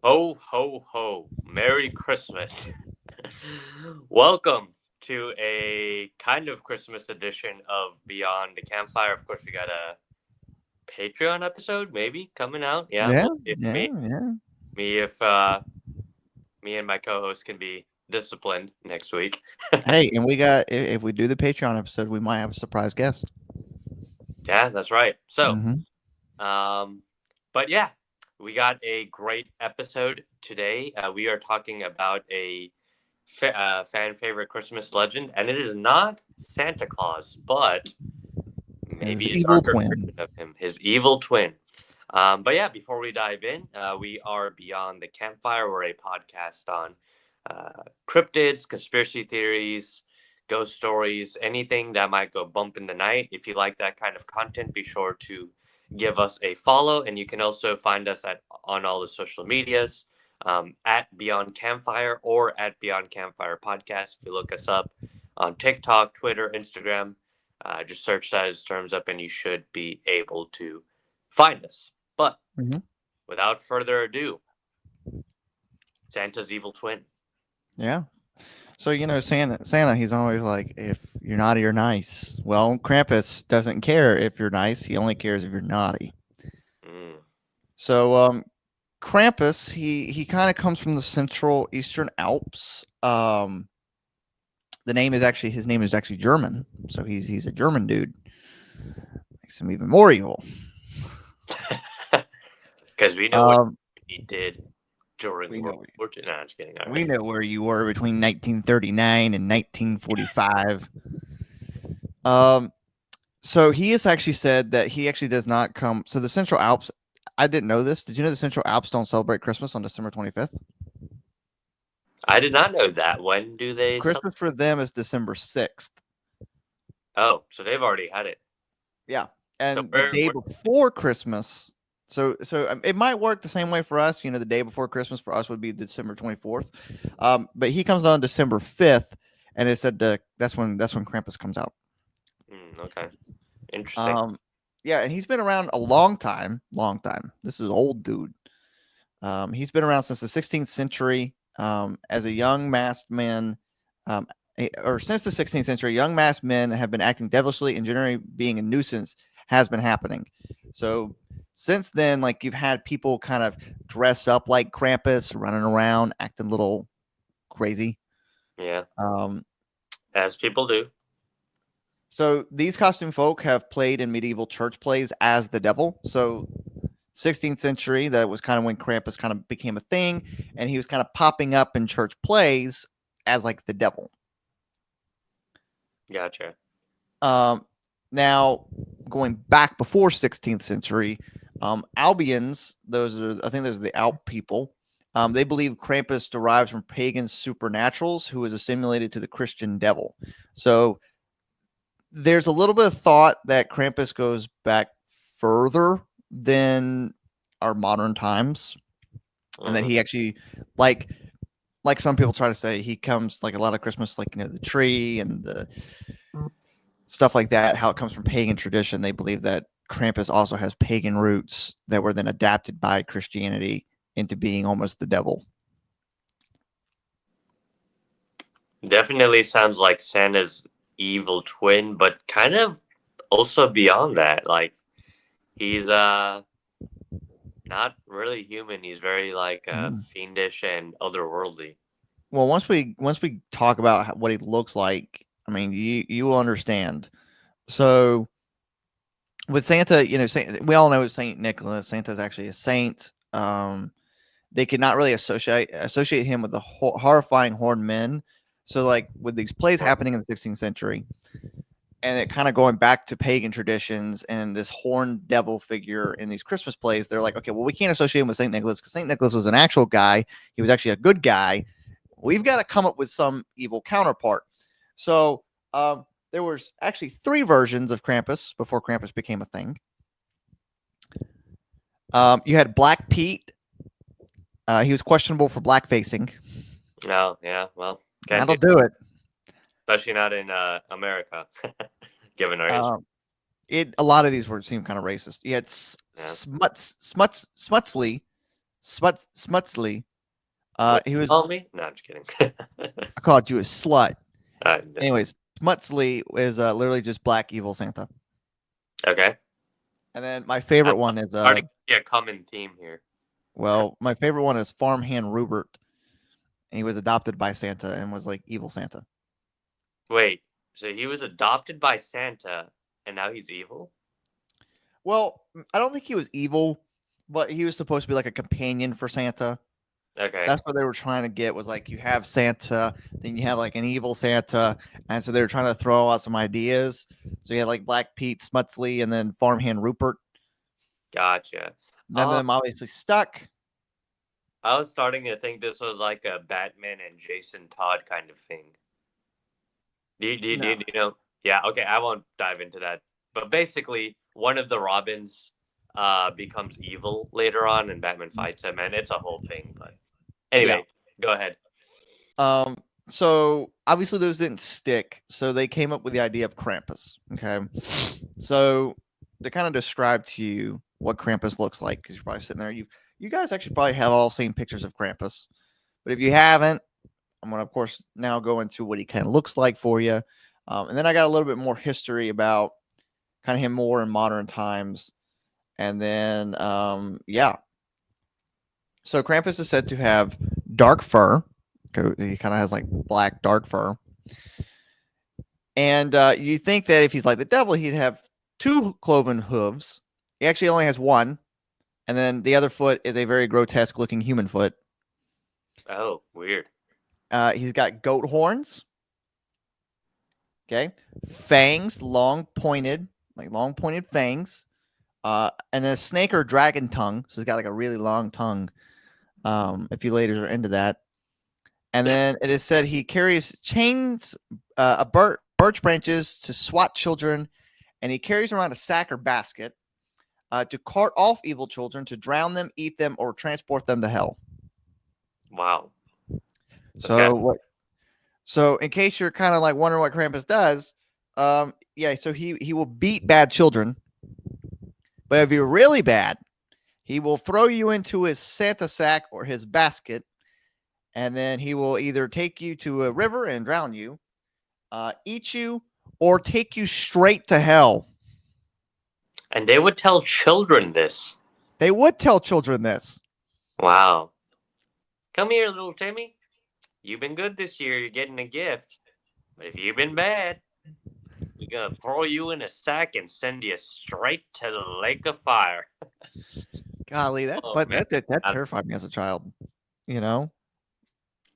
Ho, ho, ho. Merry Christmas. Welcome to a kind of Christmas edition of Beyond the Campfire. Of course, we got a Patreon episode, maybe, coming out. Yeah, Yeah, we'll see if yeah, yeah. me if me and my co-host can be disciplined next week. Hey, and we got if we do the Patreon episode, we might have a surprise guest. Yeah, that's right. So, Hmm. um, but yeah, we got a great episode today. We are talking about a fan favorite Christmas legend, and it is not Santa Claus, but His maybe a evil darker twin. version of him, his evil twin. But yeah, before we dive in, we are Beyond the Campfire. We're a podcast on cryptids, conspiracy theories, ghost stories, anything that might go bump in the night. If you like that kind of content, be sure to give us a follow, and you can also find us at on all the social medias at Beyond Campfire or at Beyond Campfire Podcast. If you look us up on TikTok, Twitter, Instagram, just search those terms up, and you should be able to find us. But Hmm. without further ado, Santa's evil twin. Yeah. So Santa, he's always like, if you're naughty or nice. Well, Krampus doesn't care if you're nice. He only cares if you're naughty. Mm. So, Krampus, he kind of comes from the Central Eastern Alps. The name is actually his name is actually German, so he's a German dude. Makes him even more evil. Because we know what Um, he did during we World know War II. No, I'm just kidding. All we right. know where you were between 1939 and 1945. Um, so he has actually said that he actually does not come. So the Central Alps, I didn't know this. Did you know the Central Alps don't celebrate Christmas on December 25th? I did not know that. When do they celebrate? Christmas for them is December 6th. Oh, so they've already had it. Yeah, So and the where, day where before Christmas. So it might work the same way for us. The day before Christmas for us would be December 24th, but he comes on December 5th, and it said that's when Krampus comes out. okay. Interesting. Um, yeah, and he's been around a long time, long time. This is old dude. He's been around since the 16th century. As a young masked man, um, or since the 16th century, young masked men have been acting devilishly and generally being a nuisance has been happening. So since then, like you've had people kind of dress up like Krampus, running around, acting a little crazy. Yeah, Um, as people do. so these costume folk have played in medieval church plays as the devil. So 16th century, that was kind of when Krampus kind of became a thing, and he was kind of popping up in church plays as like the devil. Gotcha. Um, now going back before 16th century, Albions, I think those are the Alp people. They believe Krampus derives from pagan supernaturals who is assimilated to the Christian devil. So there's a little bit of thought that Krampus goes back further than our modern times, and that Hmm. he actually like like some people try to say he comes like a lot of Christmas, like the tree and the stuff like that, how it comes from pagan tradition. They believe that Krampus also has pagan roots that were then adapted by Christianity into being almost the devil. Definitely sounds like Santa's evil twin, but kind of also beyond that. Like he's not really human. He's very like Mm. fiendish and otherworldly. Well, once we talk about what he looks like, I mean, you will understand. So with Santa, we all know Saint Nicholas. Santa's actually a saint. They could not really associate him with the horrifying horned men. So, like with these plays Well, happening in the 16th century, and it kind of going back to pagan traditions and this horned devil figure in these Christmas plays, they're like, okay, well, we can't associate him with Saint Nicholas because Saint Nicholas was an actual guy. He was actually a good guy. We've got to come up with some evil counterpart. So, there was actually three versions of Krampus before Krampus became a thing. You had Black Pete. He was questionable for blackfacing. no, yeah, well, can't That'll do, do it. especially not in America, given our history. Um, a lot of these words seem kind of racist. You had Yeah. Smutsley. Smutsley. What He you was call me? No, I'm just kidding. I called you a slut. No. Anyways, Smutsley is literally just black evil Santa. Okay. And then my I'm favorite one is starting to see a common theme here. my favorite one is Farmhand Rupert. And he was adopted by Santa and was like evil Santa. Wait, so he was adopted by Santa and now he's evil? Well, I don't think he was evil, but he was supposed to be like a companion for Santa. Okay. That's what they were trying to get was like you have Santa, then you have like an evil Santa, and so they were trying to throw out some ideas. So you had like Black Pete Smutsley and then Farmhand Rupert. Gotcha. None of them obviously stuck. I was starting to think this was like a Batman and Jason Todd kind of thing. No. You know? Yeah, okay, I won't dive into that. But basically, one of the Robins becomes evil later on and Batman fights him, and it's a whole thing. But Yeah. anyway, go ahead. So obviously those didn't stick. So they came up with the idea of Krampus. Okay. So to kind of describe to you what Krampus looks like, because you're probably sitting there, you guys actually probably have all seen pictures of Krampus. But if you haven't, I'm gonna of course now go into what he kind of looks like for you. And then I got a little bit more history about kind of him more in modern times. And then yeah. So Krampus is said to have dark fur. He kind of has like black dark fur. And you think that if he's like the devil, he'd have two cloven hooves. He actually only has one. And then the other foot is a very grotesque looking human foot. Oh, weird. He's got goat horns. Okay. Fangs, long pointed fangs. And then a snake or dragon tongue. So he's got like a really long tongue. If you ladies are into that. And then it is said he carries chains, birch branches to swat children, and he carries around a sack or basket to cart off evil children, to drown them, eat them, or transport them to hell. Wow. So what? So in case you're kind of like wondering what Krampus does, yeah, so he will beat bad children, but if you're really bad, he will throw you into his Santa sack or his basket, and then he will either take you to a river and drown you, eat you, or take you straight to hell. And they would tell children this. They would tell children this. Wow. Come here, little Timmy. You've been good this year. You're getting a gift. But if you've been bad, we're going to throw you in a sack and send you straight to the lake of fire. Golly, that terrified me as a child. You know,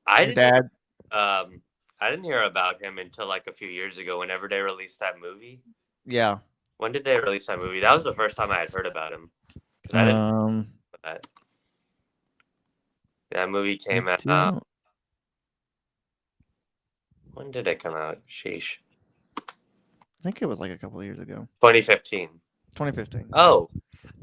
I your didn't dad. I didn't hear about him until like a few years ago whenever they released that movie. Yeah. When did they release that movie? That was the first time I had heard about him. I didn't know that. That movie came out. When did it come out? Sheesh. I think it was like a couple of years ago. 2015. 2015.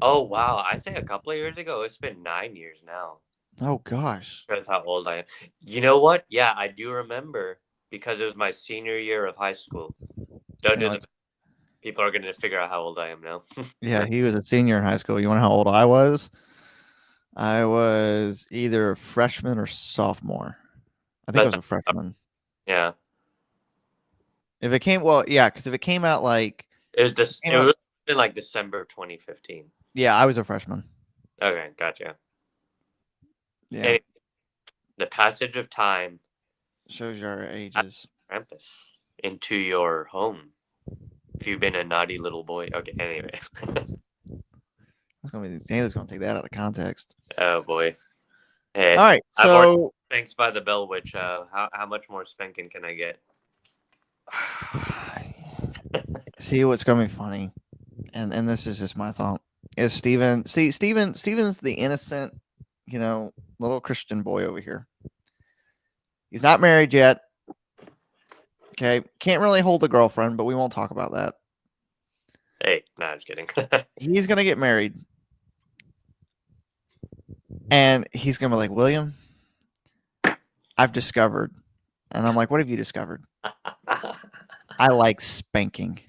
Oh wow! I say a couple of years ago. It's been 9 years now. Oh gosh. That's how old I am. You know what? Yeah, I do remember because it was my senior year of high school. Don't do the people are going to figure out how old I am now. Yeah, he was a senior in high school. You want to know how old I was? I was either a freshman or sophomore. I think I was a freshman. Yeah. If it came, well, yeah, because if it came out like it was in like December 2015. Yeah, I was a freshman. Okay, gotcha. Yeah. Anyway, the passage of time shows your ages. Krampus into your home. If you've been a naughty little boy. Okay, anyway. Taylor's gonna take that out of context. Oh boy. Hey, all right, so I've already spanked by the bell witch. How much more spanking can I get? See what's gonna be funny, and this is just my thought. Is Steven? See, Steven's the innocent, little Christian boy over here. He's not married yet. Okay, can't really hold a girlfriend, but we won't talk about that. Hey, no, I'm just kidding. He's gonna get married, and he's gonna be like, William, I've discovered, and I'm like, what have you discovered? I like spanking.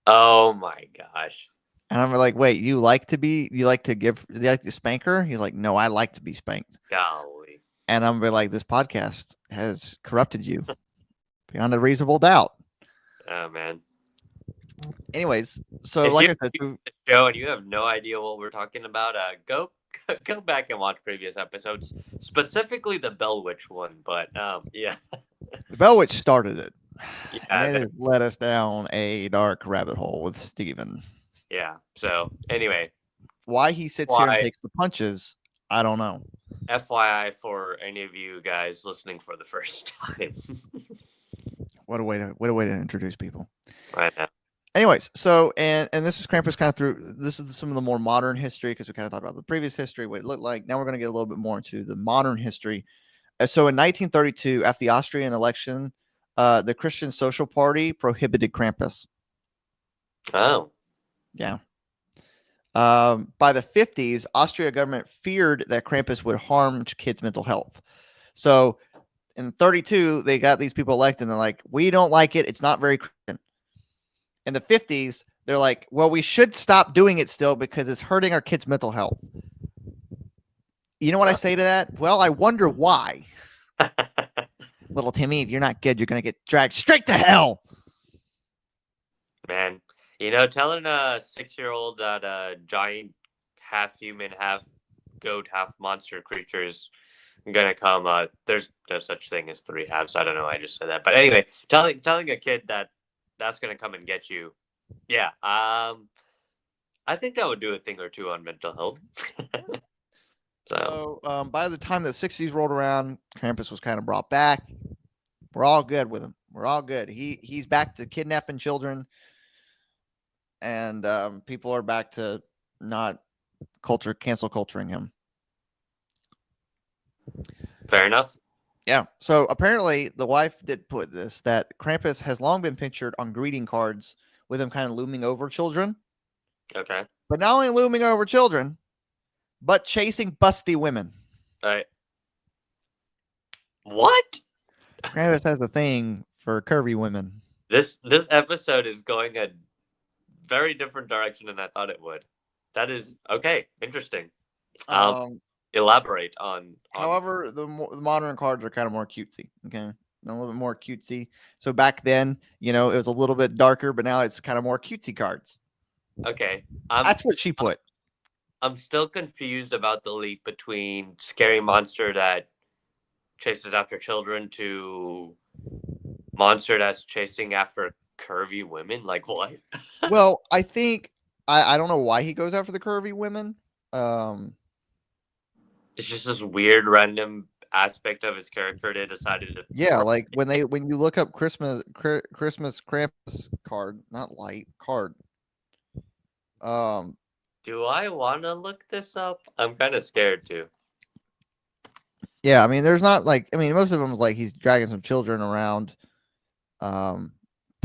Oh my gosh. And I'm like, wait, you like to spank her? He's like, no, I like to be spanked. Golly. And I'm like, this podcast has corrupted you beyond a reasonable doubt. Oh man. Anyways, so If like you I said, the show and you have no idea what we're talking about, go back and watch previous episodes, specifically the Bell Witch one. But yeah, the Bell Witch started it, and yeah, it has led us down a dark rabbit hole with Steven. yeah. So anyway, Why he sits here and why takes the punches, I don't know. FYI for any of you guys listening for the first time. What a way to introduce people. Right now. Anyways, so and this is Krampus kind of through. This is some of the more modern history because we kind of talked about the previous history, what it looked like. Now we're going to get a little bit more into the modern history. So in 1932, after the Austrian election, the Christian Social Party prohibited Krampus. Oh. Yeah. By the 50s, Austria government feared that Krampus would harm kids' mental health. So in 32, they got these people elected, and they're like, we don't like it. It's not very Christian. In the 50s, they're like, well, we should stop doing it still because it's hurting our kids' mental health. You know what I say to that? Well, I wonder why. Little Timmy, if you're not good, you're going to get dragged straight to hell. Man, telling a 6-year-old that a giant half human, half goat, half monster creature is gonna come. There's no such thing as three halves. I don't know. I just said that, but anyway, telling a kid that that's gonna come and get you. Yeah. I think that would do a thing or two on mental health. So by the time the 60s rolled around, Krampus was kind of brought back. We're all good with him. We're all good. He's back to kidnapping children, and people are back to not cancel culturing him. Fair enough. Yeah. So apparently, the wife did put this that Krampus has long been pictured on greeting cards with him kind of looming over children. Okay. But not only looming over children, but chasing busty women. All right. What? Krampus has a thing for curvy women. This episode is going a very different direction than I thought it would. That is okay. Interesting. Elaborate on. However, the modern cards are kind of more cutesy. Okay, a little bit more cutesy. So back then, it was a little bit darker, but now it's kind of more cutesy cards. Okay, that's what she put. I'm still confused about the leap between scary monster that chases after children to monster that's chasing after curvy women. Like what? Well, I think I don't know why he goes after the curvy women. It's just this weird random aspect of his character they decided to. Yeah, like when you look up Christmas Krampus card, not light card. Do I want to look this up? I'm kind of scared too. Yeah, I mean, there's not like most of them is like he's dragging some children around,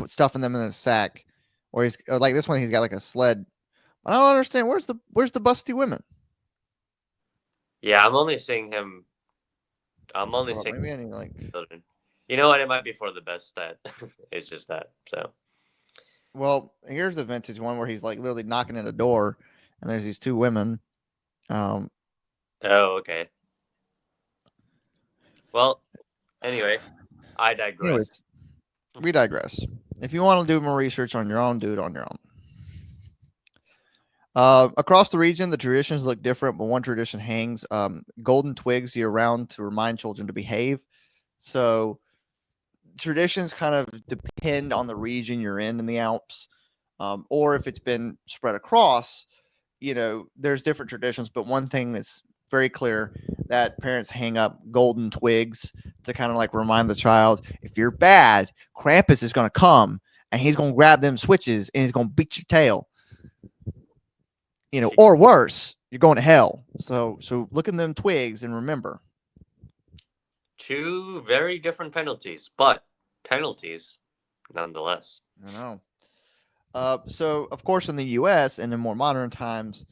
stuffing them in a sack, or he's like this one he's got like a sled. I don't understand where's the busty women. Yeah, I'm only seeing him. I'm only seeing maybe any like children. You know what? It might be for the best that it's just that. So. Well, here's a vintage one where he's like literally knocking at a door, and there's these two women. Oh, okay. Well, anyway, I digress. Anyways, we digress. If you want to do more research on your own, do it on your own. Across the region, the traditions look different, but one tradition hangs golden twigs year round to remind children to behave. So traditions kind of depend on the region you're in the Alps, or if it's been spread across, there's different traditions. But one thing that's very clear that parents hang up golden twigs to kind of like remind the child, if you're bad, Krampus is going to come and he's going to grab them switches and he's going to beat your tail. Or worse, you're going to hell. So look at them twigs and remember. Two very different penalties, but penalties nonetheless. I know. So, of course, in the U.S. and in more modern times,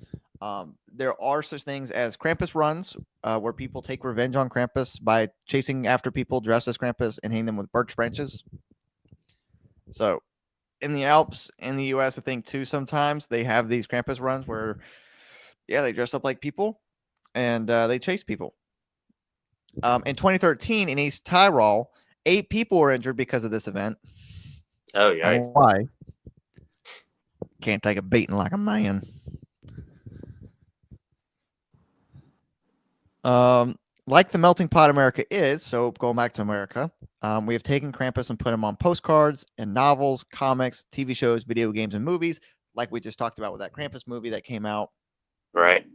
there are such things as Krampus runs, where people take revenge on Krampus by chasing after people dressed as Krampus and hitting them with birch branches. So, in the Alps in the US, I think too, sometimes they have these Krampus runs where, yeah, they dress up like people and they chase people. In 2013, in East Tyrol, 8 people were injured because of this event. Oh, And yikes. why? Can't take a beating like a man. Like the melting pot America is, so going back to America, we have taken Krampus and put him on postcards and novels, comics, TV shows, video games, and movies, like we just talked about with that Krampus movie that came out. Right.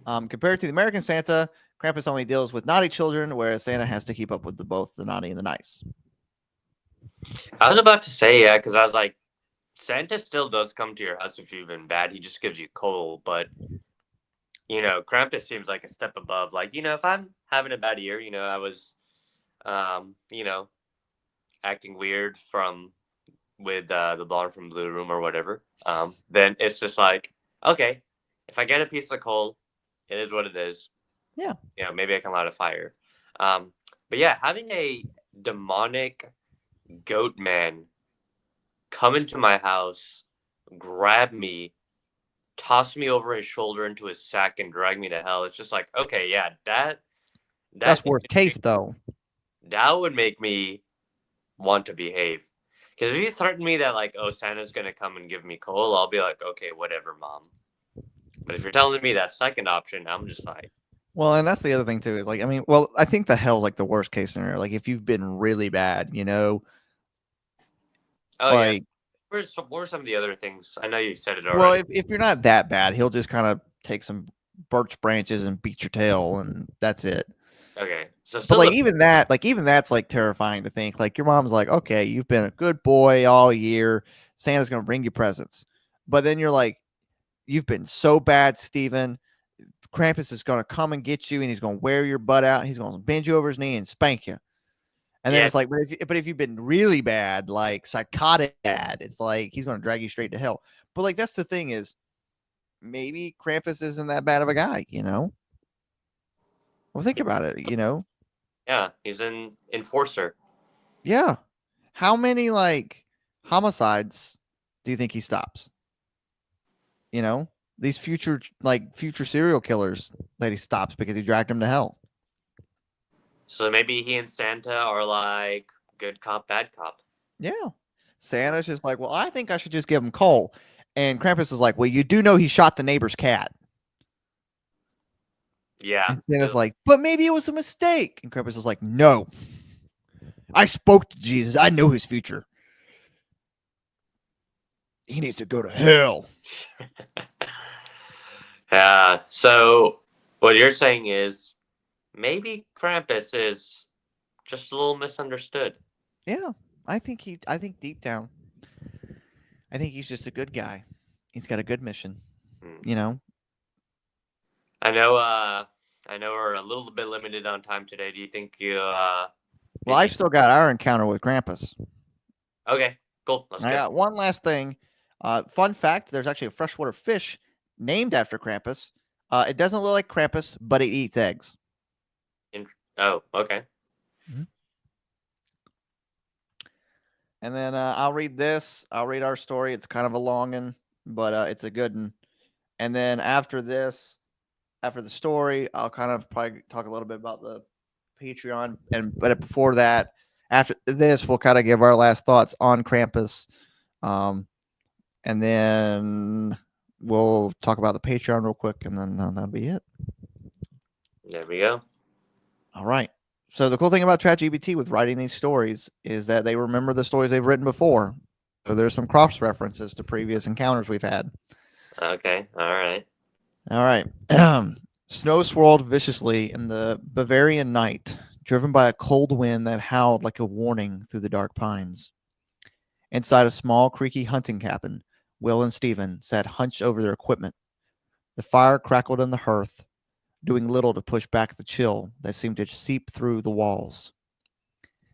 Compared to the American Santa, Krampus only deals with naughty children, whereas Santa has to keep up with both the naughty and the nice. I was about to say, yeah, because I was like, Santa still does come to your house if you've been bad. He just gives you coal, but Krampus seems like a step above. Like, if I'm having a bad year, I was, um, you know, acting weird from with the blonde from Blue Room or whatever. Then it's just like, okay, if I get a piece of coal, it is what it is. Yeah. Maybe I can light a fire. But yeah, having a demonic goat man come into my house, grab me, toss me over his shoulder into his sack, and drag me to hell. It's just like, okay, yeah, that That's worst case, though. that would make me want to behave. Because if you threaten me that like, oh, Santa's gonna come and give me coal, I'll be like, okay, whatever, mom. But if you're telling me that second option, I'm just like, Well, and that's the other thing too is like, I mean, well, I think the hell's like the worst case scenario. Like if you've been really bad, oh yeah. like, What are some of the other things? I know you said it well, already. if you're not that bad, he'll just kind of take some birch branches and beat your tail, and that's it. Okay, so But still like the even that's like terrifying to think. Like your mom's like, okay, you've been a good boy all year. Santa's gonna bring you presents, but then you're like, you've been so bad, Steven. Krampus is gonna come and get you, and he's gonna wear your butt out. And he's gonna bend you over his knee and spank you. And then yeah. it's like, but if you've been really bad, like psychotic bad, it's like he's gonna drag you straight to hell. But like that's the thing is, maybe Krampus isn't that bad of a guy. Well, think about it. Yeah, he's an enforcer. Yeah. How many like homicides do you think he stops? You know, these future serial killers that he stops because he dragged them to hell. So maybe he and Santa are like good cop, bad cop. Yeah. Santa's just like, well, I think I should just give him coal. And Krampus is like, well, you do know he shot the neighbor's cat. Yeah. And Santa's like, but maybe it was a mistake. And Krampus is like, no. I spoke to Jesus. I know his future. He needs to go to hell. Yeah. So what you're saying is maybe Krampus is just a little misunderstood. Yeah. I think deep down, I think he's just a good guy. He's got a good mission. Hmm. You know, I know. I know we're a little bit limited on time today. Do you think you? well, I've still got our encounter with Krampus. Okay. Cool. Let's I go. got one last thing. Fun fact: there's actually a freshwater fish named after Krampus. It doesn't look like Krampus, but it eats eggs. Oh, okay. Mm-hmm. And then I'll read this. I'll read our story. It's kind of a long one, but it's a good one. And then after this, after the story, I'll kind of probably talk a little bit about the Patreon. But before that, after this, we'll kind of give our last thoughts on Krampus. And then we'll talk about the Patreon real quick, and then that'll be it. There we go. All right. So the cool thing about ChatGPT with writing these stories is that they remember the stories they've written before. So there's some cross references to previous encounters we've had. Okay. All right. All right. Snow swirled viciously in the Bavarian night, driven by a cold wind that howled like a warning through the dark pines. Inside a small, creaky hunting cabin, Will and Stephen sat hunched over their equipment. The fire crackled on the hearth, doing little to push back the chill that seemed to seep through the walls.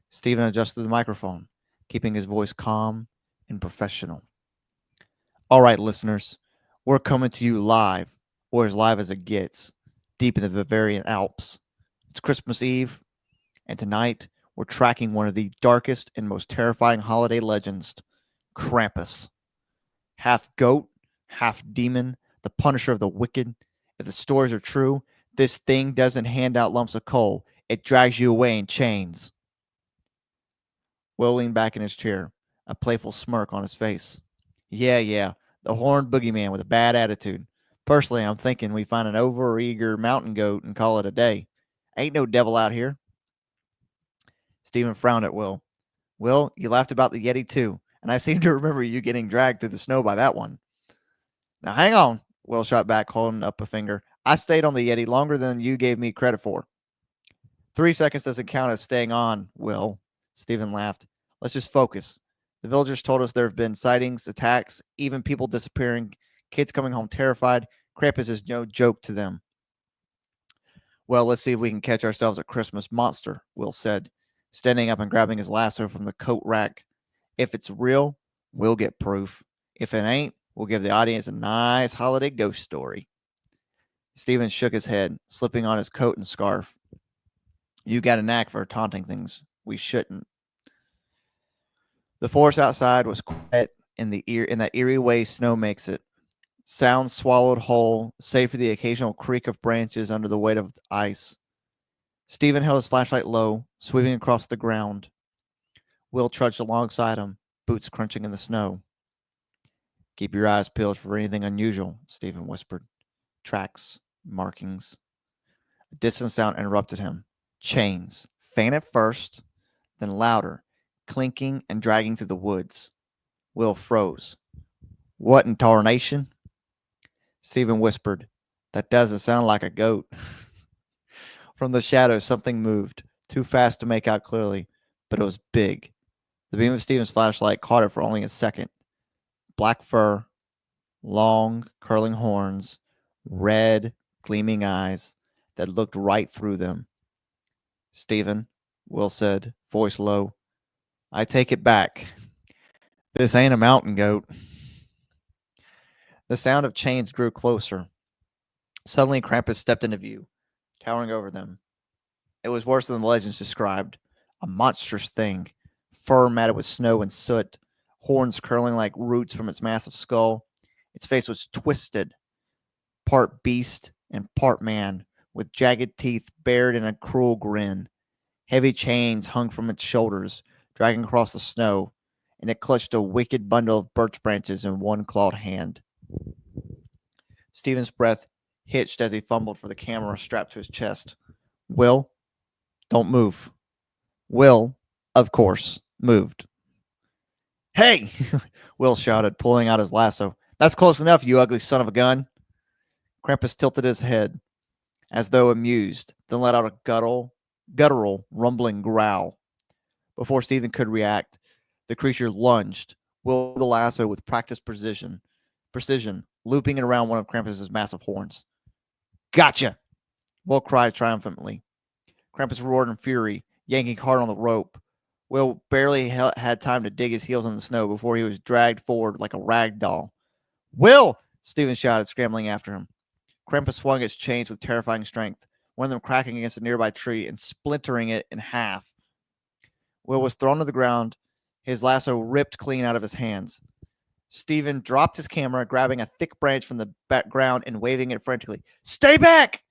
Stephen adjusted the microphone, keeping his voice calm and professional. All right, listeners, we're coming to you live, or as live as it gets, deep in the Bavarian Alps. It's Christmas Eve, and tonight we're tracking one of the darkest and most terrifying holiday legends, Krampus. Half goat, half demon, the punisher of the wicked. If the stories are true, this thing doesn't hand out lumps of coal. It drags you away in chains. Will leaned back in his chair, a playful smirk on his face. Yeah, the horned boogeyman with a bad attitude. Personally, I'm thinking we find an over-eager mountain goat and call it a day. Ain't no devil out here. Stephen frowned at Will. Will, you laughed about the Yeti too, and I seem to remember you getting dragged through the snow by that one. Now hang on, Will shot back, holding up a finger. I stayed on the Yeti longer than you gave me credit for. 3 seconds doesn't count as staying on, Will. Stephen laughed. Let's just focus. The villagers told us there have been sightings, attacks, even people disappearing, kids coming home terrified. Krampus is no joke to them. Well, let's see if we can catch ourselves a Christmas monster, Will said, standing up and grabbing his lasso from the coat rack. If it's real, we'll get proof. If it ain't, we'll give the audience a nice holiday ghost story. Stephen shook his head, slipping on his coat and scarf. You got a knack for taunting things we shouldn't. The forest outside was quiet in that eerie way snow makes it. Sounds swallowed whole, save for the occasional creak of branches under the weight of ice. Stephen held his flashlight low, sweeping across the ground. Will trudged alongside him, boots crunching in the snow. Keep your eyes peeled for anything unusual, Stephen whispered. Tracks, markings. A distant sound interrupted him. Chains, faint at first, then louder, clinking and dragging through the woods. Will froze. What in tarnation? Stephen whispered. That doesn't sound like a goat. From the shadows, something moved, too fast to make out clearly, but it was big. The beam of Stephen's flashlight caught it for only a second. Black fur, long, curling horns, red, gleaming eyes that looked right through them. Stephen, Will said, voice low, I take it back. This ain't a mountain goat. The sound of chains grew closer. Suddenly, Krampus stepped into view, towering over them. It was worse than the legends described. A monstrous thing, fur matted with snow and soot, horns curling like roots from its massive skull. Its face was twisted, part beast and part man, with jagged teeth bared in a cruel grin. Heavy chains hung from its shoulders, dragging across the snow, and it clutched a wicked bundle of birch branches in one clawed hand. Stephen's breath hitched as he fumbled for the camera strapped to his chest. Will, don't move. Will, of course, moved. Hey! Will shouted, pulling out his lasso. That's close enough, you ugly son of a gun. Krampus tilted his head, as though amused, then let out a guttural, rumbling growl. Before Stephen could react, the creature lunged, Will the lasso with practiced precision, looping it around one of Krampus's massive horns. Gotcha! Will cried triumphantly. Krampus roared in fury, yanking hard on the rope. Will barely had time to dig his heels in the snow before he was dragged forward like a rag doll. Will! Stephen shouted, scrambling after him. Krampus swung its chains with terrifying strength, one of them cracking against a nearby tree and splintering it in half. Will was thrown to the ground, his lasso ripped clean out of his hands. Stephen dropped his camera, grabbing a thick branch from the ground and waving it frantically. Stay back!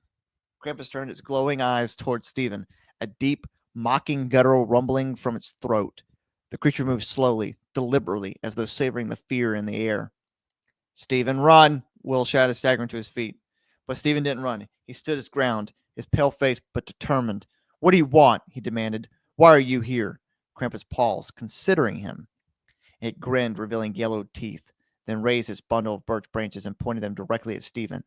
Krampus turned its glowing eyes towards Stephen, a deep, mocking guttural rumbling from its throat. The creature moved slowly, deliberately, as though savoring the fear in the air. Stephen, run! Will shouted, staggering to his feet. But Stephen didn't run. He stood his ground, his pale face but determined. What do you want? He demanded. Why are you here? Krampus paused, considering him. It grinned, revealing yellow teeth, then raised its bundle of birch branches and pointed them directly at Stephen.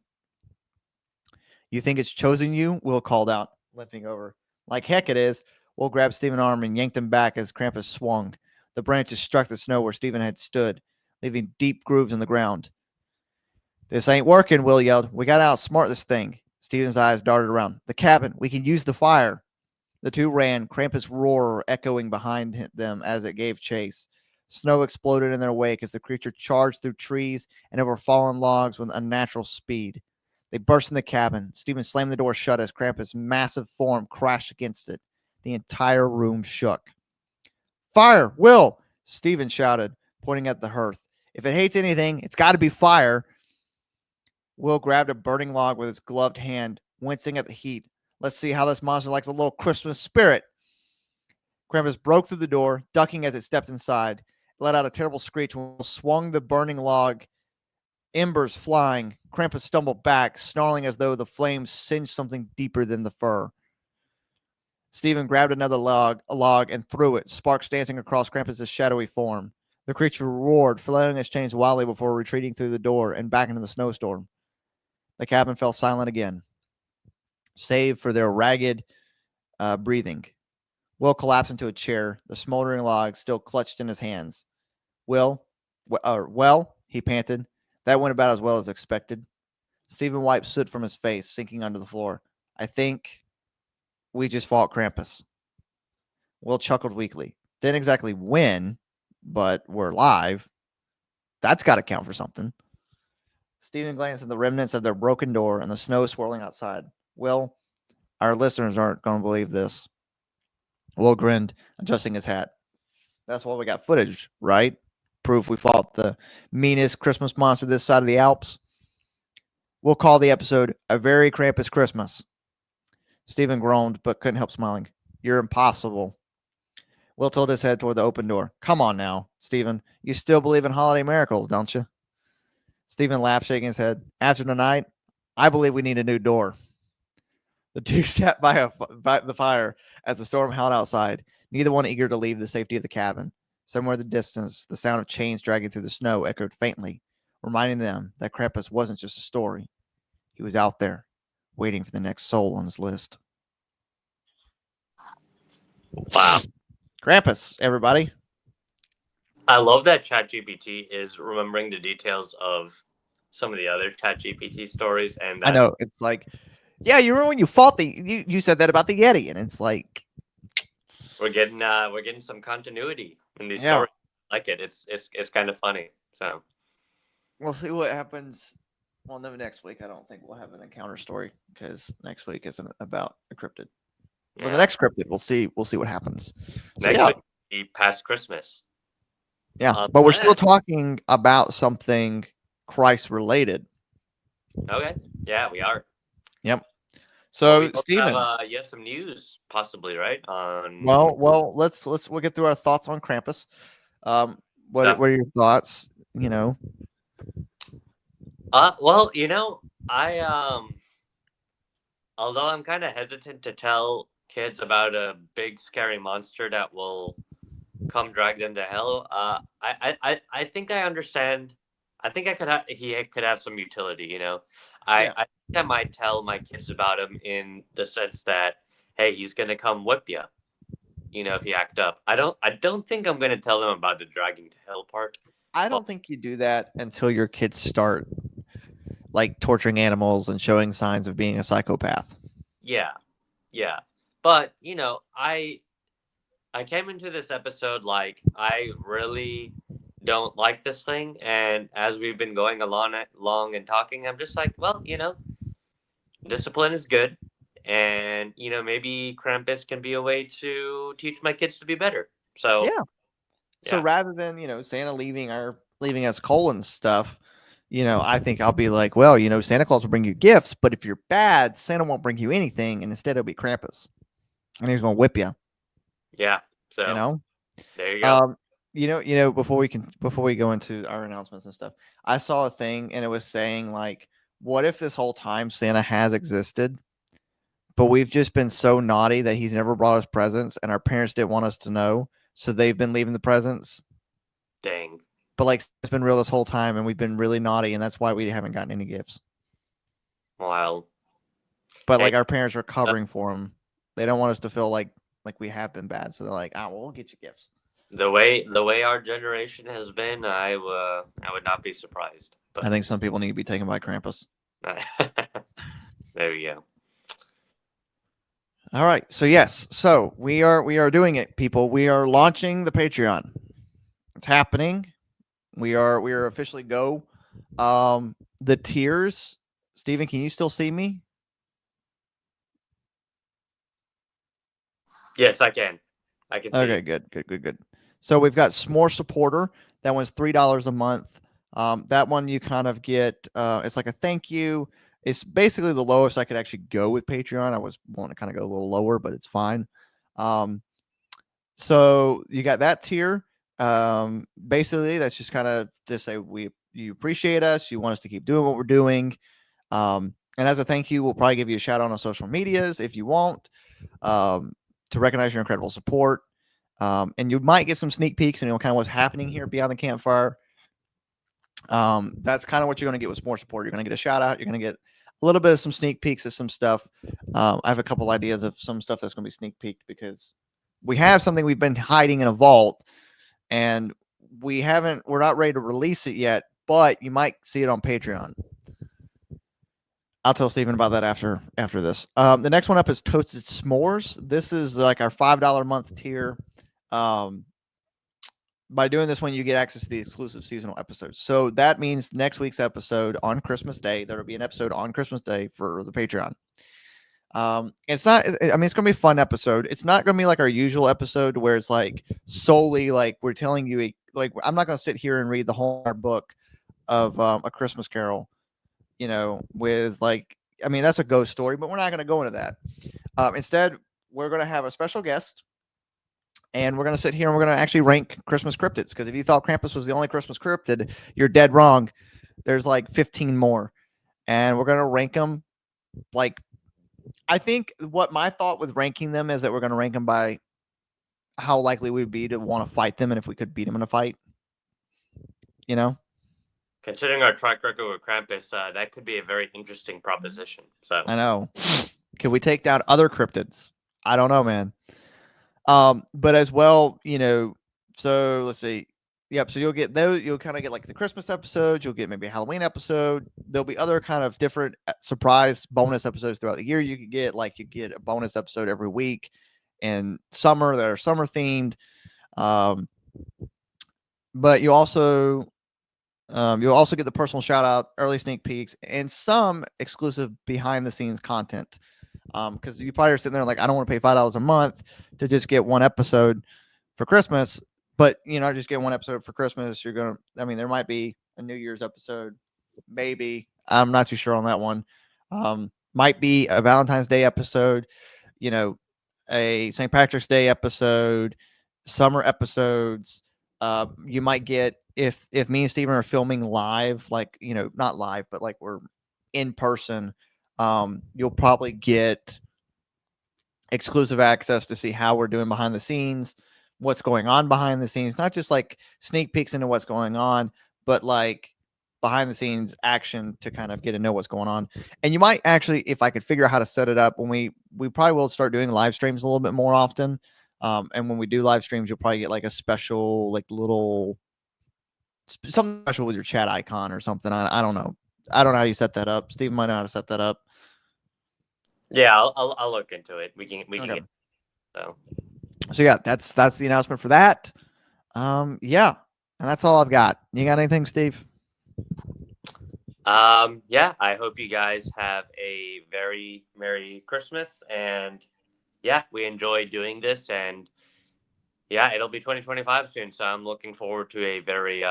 You think it's chosen you? Will called out, lifting over. Like heck it is. Will grabbed Stephen's arm and yanked him back as Krampus swung. The branches struck the snow where Stephen had stood, leaving deep grooves in the ground. This ain't working, Will yelled. We gotta outsmart this thing. Stephen's eyes darted around. The cabin. We can use the fire. The two ran, Krampus' roar echoing behind them as it gave chase. Snow exploded in their wake as the creature charged through trees and over fallen logs with unnatural speed. They burst in the cabin. Stephen slammed the door shut as Krampus' massive form crashed against it. The entire room shook. Fire! Will! Stephen shouted, pointing at the hearth. If it hates anything, it's got to be fire. Will grabbed a burning log with his gloved hand, wincing at the heat. Let's see how this monster likes a little Christmas spirit. Krampus broke through the door, ducking as it stepped inside. It let out a terrible screech and swung the burning log, embers flying. Krampus stumbled back, snarling as though the flames singed something deeper than the fur. Stephen grabbed another log, and threw it, sparks dancing across Krampus's shadowy form. The creature roared, flailing its chains wildly before retreating through the door and back into the snowstorm. The cabin fell silent again, save for their ragged breathing. Will collapsed into a chair, the smoldering log still clutched in his hands. Well, he panted. That went about as well as expected. Stephen wiped soot from his face, sinking onto the floor. I think we just fought Krampus. Will chuckled weakly. Didn't exactly win, but we're alive. That's got to count for something. Stephen glanced at the remnants of their broken door and the snow swirling outside. Will, our listeners aren't going to believe this. Will grinned, adjusting his hat. That's why we got footage, right? Proof we fought the meanest Christmas monster this side of the Alps. We'll call the episode A Very Krampus Christmas. Stephen groaned, but couldn't help smiling. You're impossible. Will tilted his head toward the open door. Come on now, Stephen. You still believe in holiday miracles, don't you? Stephen laughed, shaking his head. After tonight, I believe we need a new door. The two sat by the fire as the storm howled outside, neither one eager to leave the safety of the cabin. Somewhere in the distance, the sound of chains dragging through the snow echoed faintly, reminding them that Krampus wasn't just a story. He was out there, waiting for the next soul on his list. Wow. Krampus, everybody. I love that ChatGPT is remembering the details of some of the other ChatGPT stories, and I know it's like, yeah, you remember when you fought you said that about the Yeti, and it's like we're getting some continuity in these Yeah. stories. I like it. It's kind of funny. So we'll see what happens. Well, no, next week I don't think we'll have an encounter story because next week isn't about a cryptid. For the next cryptid, we'll see what happens. So next yeah, week be past Christmas. yeah, but we're still talking about something Christ related. Okay, yeah, we are. Yep. Well, So we both Stephen, you have some news, possibly, right? On well, we'll get through our thoughts on Krampus. What are your thoughts? You know, well, I although I'm kind of hesitant to tell kids about a big scary monster that will come drag them to hell. I think I understand. I think he could have some utility. I think I might tell my kids about him in the sense that, hey, he's gonna come whip you. If you act up. I don't think I'm gonna tell them about the dragging to hell part. I don't think you do that until your kids start like torturing animals and showing signs of being a psychopath. Yeah, yeah. But I came into this episode like I really don't like this thing, and as we've been going along and talking, I'm just like, well, discipline is good, and maybe Krampus can be a way to teach my kids to be better. So Yeah. So rather than Santa leaving us coal and stuff, I think I'll be like, well, Santa Claus will bring you gifts, but if you're bad, Santa won't bring you anything, and instead it'll be Krampus, and he's gonna whip you. Yeah. So there you go. Before we go into our announcements and stuff, I saw a thing and it was saying like, what if this whole time Santa has existed, but we've just been so naughty that he's never brought us presents, and our parents didn't want us to know, so they've been leaving the presents. Dang. But like it's been real this whole time, and we've been really naughty, and that's why we haven't gotten any gifts. Wow. But like our parents are covering for them. They don't want us to feel like we have been bad, so they're like, well, we'll get you gifts. The way our generation has been, I would not be surprised. But I think some people need to be taken by Krampus. There you go. All right. So yes. So we are doing it, people. We are launching the Patreon. It's happening. We are officially go. The tiers. Steven, can you still see me? Yes, I can. I can see. Okay, good. So we've got S'more Supporter. That one's $3 a month. That one you kind of get. It's like a thank you. It's basically the lowest I could actually go with Patreon. I was wanting to kind of go a little lower, but it's fine. Um, so you got that tier. Basically, that's just kind of to say you appreciate us. You want us to keep doing what we're doing. And as a thank you, we'll probably give you a shout out on social medias if you want, to recognize your incredible support. And you might get some sneak peeks and kind of what's happening here beyond the campfire. That's kind of what you're going to get with more support. You're going to get a shout out. You're going to get a little bit of some sneak peeks of some stuff. I have a couple ideas of some stuff that's going to be sneak peeked because we have something we've been hiding in a vault, and we're not ready to release it yet, but you might see it on Patreon. I'll tell Steven about that after this. The next one up is Toasted S'mores. This is like our $5 a month tier. By doing this one, you get access to the exclusive seasonal episodes. So that means next week's episode on Christmas Day, there will be an episode on Christmas Day for the Patreon. It's not, I mean, it's going to be a fun episode. It's not going to be like our usual episode where it's like solely like we're telling you, like, I'm not going to sit here and read the whole book of A Christmas Carol, with like, I mean, that's a ghost story, but we're not going to go into that. Instead, we're going to have a special guest. And we're going to sit here and we're going to actually rank Christmas cryptids. Because if you thought Krampus was the only Christmas cryptid, you're dead wrong. There's like 15 more. And we're going to rank them. Like, I think what my thought with ranking them is that we're going to rank them by how likely we'd be to want to fight them and if we could beat them in a fight. Considering our track record with Krampus, that could be a very interesting proposition. So I know. Could we take down other cryptids? I don't know, man. But as well, so let's see. Yep. So you'll get those. You'll kind of get like the Christmas episodes. You'll get maybe a Halloween episode. There'll be other kind of different surprise bonus episodes throughout the year. You get a bonus episode every week in summer that are summer themed. But you'll also get the personal shout out, early sneak peeks, and some exclusive behind the scenes content. Because you probably are sitting there like, I don't want to pay $5 a month to just get one episode for Christmas. But just get one episode for Christmas. There might be a New Year's episode, maybe. I'm not too sure on that one. Might be a Valentine's Day episode, a St. Patrick's Day episode, summer episodes. You might get if me and Steven are filming live, like not live, but like we're in person. You'll probably get exclusive access to see how we're doing behind the scenes, what's going on behind the scenes, not just like sneak peeks into what's going on, but like behind the scenes action to kind of get to know what's going on. And you might actually, if I could figure out how to set it up, when we probably will start doing live streams a little bit more often. And when we do live streams, you'll probably get like a special, like little something special with your chat icon or something. I don't know. I don't know how you set that up. Steven might know how to set that up. Yeah, I'll look into it. We can Okay. get So yeah, that's the announcement for that. Yeah, and that's all I've got. You got anything, Steve? Yeah, I hope you guys have a very Merry Christmas, and yeah, we enjoy doing this, and yeah, it'll be 2025 soon, so I'm looking forward to a very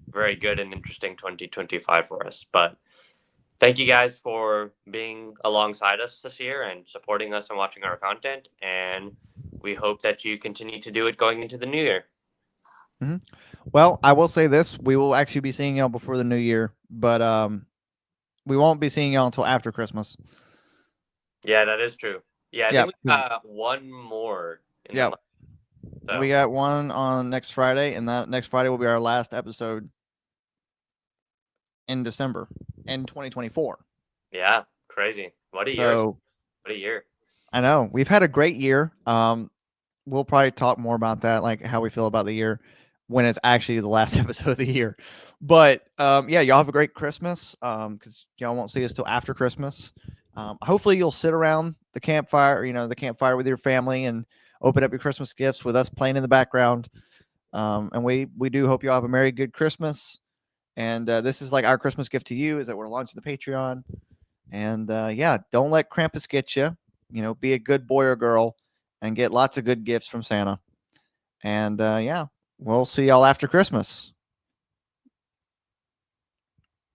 very good and interesting 2025 for us. But thank you guys for being alongside us this year and supporting us and watching our content. And we hope that you continue to do it going into the new year. Mm-hmm. Well, I will say this: we will actually be seeing y'all before the new year, but we won't be seeing y'all until after Christmas. Yeah, that is true. Yeah, I think we got one more in the month. So. We got one on next Friday, and that next Friday will be our last episode in December in 2024. Yeah, crazy. What a year. What a year. I know. We've had a great year. We'll probably talk more about that, like how we feel about the year when it's actually the last episode of the year. But yeah, y'all have a great Christmas because y'all won't see us till after Christmas. Hopefully you'll sit around the campfire, with your family and open up your Christmas gifts with us playing in the background. And we do hope y'all have a merry, good Christmas. And this is like our Christmas gift to you is that we're launching the Patreon. And yeah, don't let Krampus get you. Be a good boy or girl and get lots of good gifts from Santa. And yeah, we'll see y'all after Christmas.